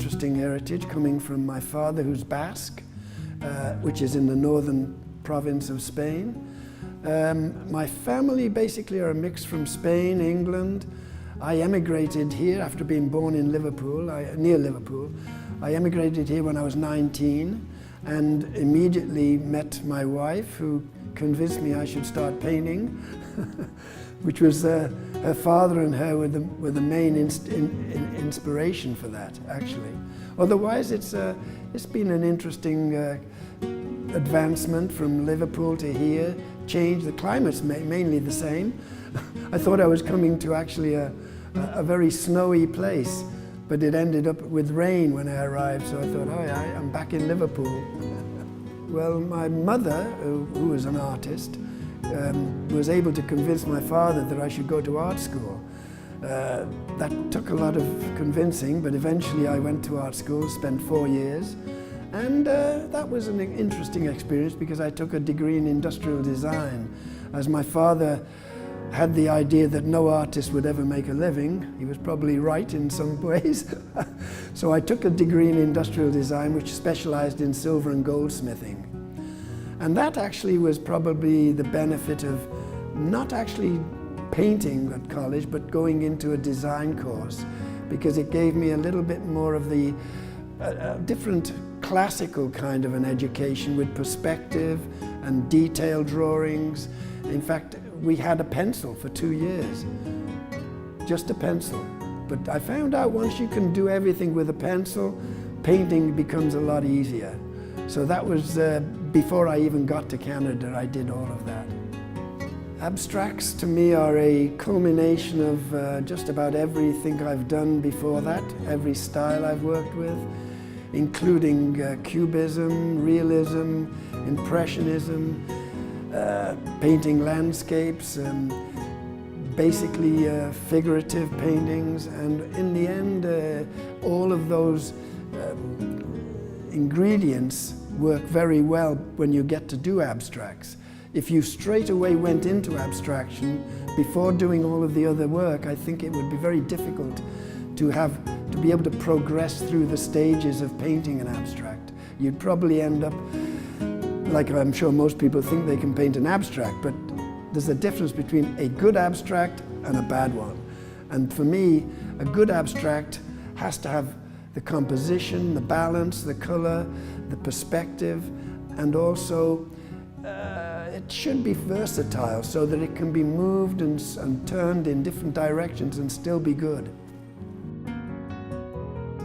interesting heritage coming from my father, who's Basque, which is in the northern province of Spain. My family basically are a mix from Spain, England. I emigrated here after being born in Liverpool, near Liverpool. I emigrated here when I was 19 and immediately met my wife, who convinced me I should start painting, which was her father and her were the main inspiration for that, actually. Otherwise, it's been an interesting advancement from Liverpool to here. Change, the climate's mainly the same. I thought I was coming to actually a very snowy place, but it ended up with rain when I arrived, so I thought, oh yeah, I'm back in Liverpool. Well, my mother, who was an artist, was able to convince my father that I should go to art school. That took a lot of convincing, but eventually I went to art school, spent 4 years, and that was an interesting experience because I took a degree in industrial design. As my father had the idea that no artist would ever make a living. He was probably right in some ways. So I took a degree in industrial design which specialized in silver and goldsmithing. And that actually was probably the benefit of not actually painting at college, but going into a design course, because it gave me a little bit more of the different classical kind of an education with perspective and detailed drawings. In fact, we had a pencil for 2 years, just a pencil. But I found out once you can do everything with a pencil, painting becomes a lot easier. So that was before I even got to Canada, I did all of that. Abstracts to me are a culmination of just about everything I've done before that, every style I've worked with, including Cubism, Realism, Impressionism, painting landscapes, basically figurative paintings, and in the end all of those ingredients work very well when you get to do abstracts. If you straight away went into abstraction before doing all of the other work, I think it would be very difficult to be able to progress through the stages of painting an abstract. You'd probably end up, like I'm sure most people think they can paint an abstract, but there's a difference between a good abstract and a bad one. And for me, a good abstract has to have the composition, the balance, the color, the perspective, and also it should be versatile so that it can be moved and turned in different directions and still be good.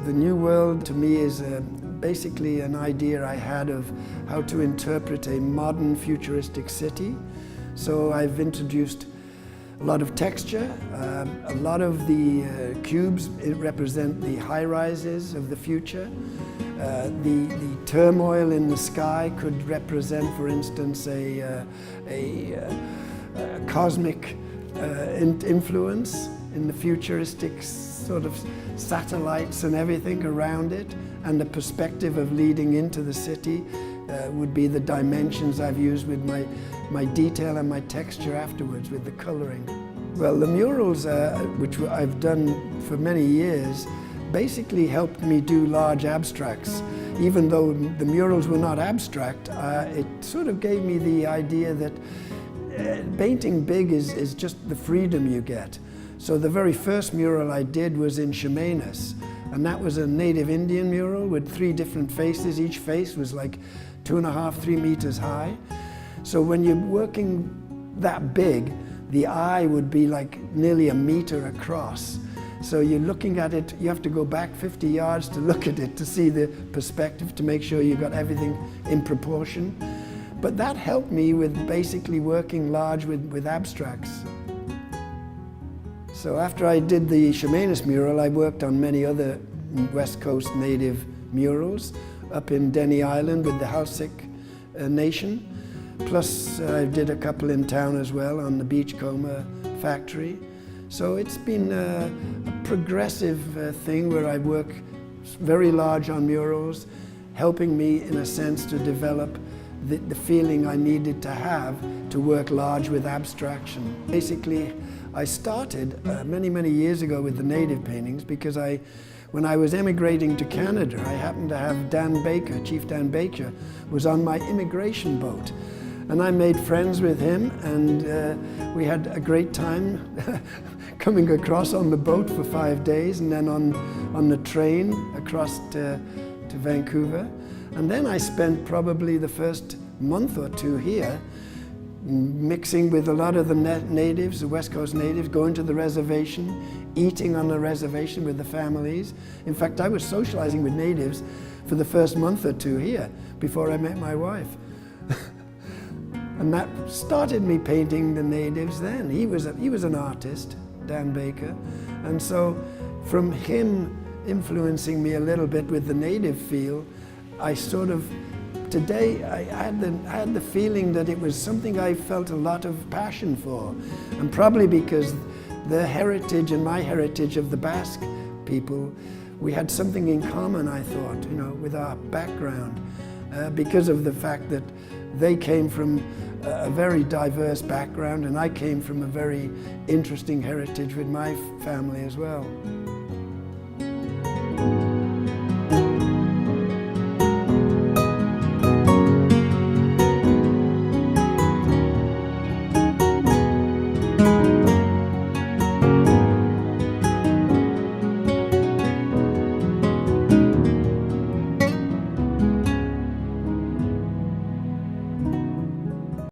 The New World to me is basically an idea I had of how to interpret a modern futuristic city. So I've introduced a lot of texture. A lot of the cubes represent the high-rises of the future. The turmoil in the sky could represent, for instance, a cosmic influence in the futuristic sort of satellites and everything around it, and the perspective of leading into the city would be the dimensions I've used with my detail and my texture afterwards with the coloring. Well, the murals, which I've done for many years, basically helped me do large abstracts. Even though the murals were not abstract, it sort of gave me the idea that painting big is just the freedom you get. So the very first mural I did was in Chemainus, and that was a native Indian mural with 3 different faces. Each face was like 2.5, 3 meters high. So when you're working that big, the eye would be like nearly 1 meter across. So you're looking at it, you have to go back 50 yards to look at it to see the perspective, to make sure you got everything in proportion. But that helped me with basically working large with abstracts. So after I did the Chemainus mural, I worked on many other West Coast native murals up in Denny Island with the Halsik Nation. Plus I did a couple in town as well on the Beachcomber factory. So it's been a progressive thing where I work very large on murals, helping me in a sense to develop the feeling I needed to have to work large with abstraction. Basically, I started many, many years ago with the native paintings because when I was emigrating to Canada, I happened to have Dan Baker, Chief Dan Baker, was on my immigration boat. And I made friends with him, and we had a great time coming across on the boat for 5 days, and then on the train across to Vancouver. And then I spent probably the first month or two here mixing with a lot of the natives, the West Coast natives, going to the reservation, eating on the reservation with the families. In fact, I was socializing with natives for the first month or two here before I met my wife. And that started me painting the natives then. He was an artist, Dan Baker. And so from him influencing me a little bit with the native feel, I sort of, today I had the feeling that it was something I felt a lot of passion for. And probably because the heritage and my heritage of the Basque people, we had something in common, I thought, you know, with our background. Because of the fact that they came from a very diverse background and I came from a very interesting heritage with my family as well.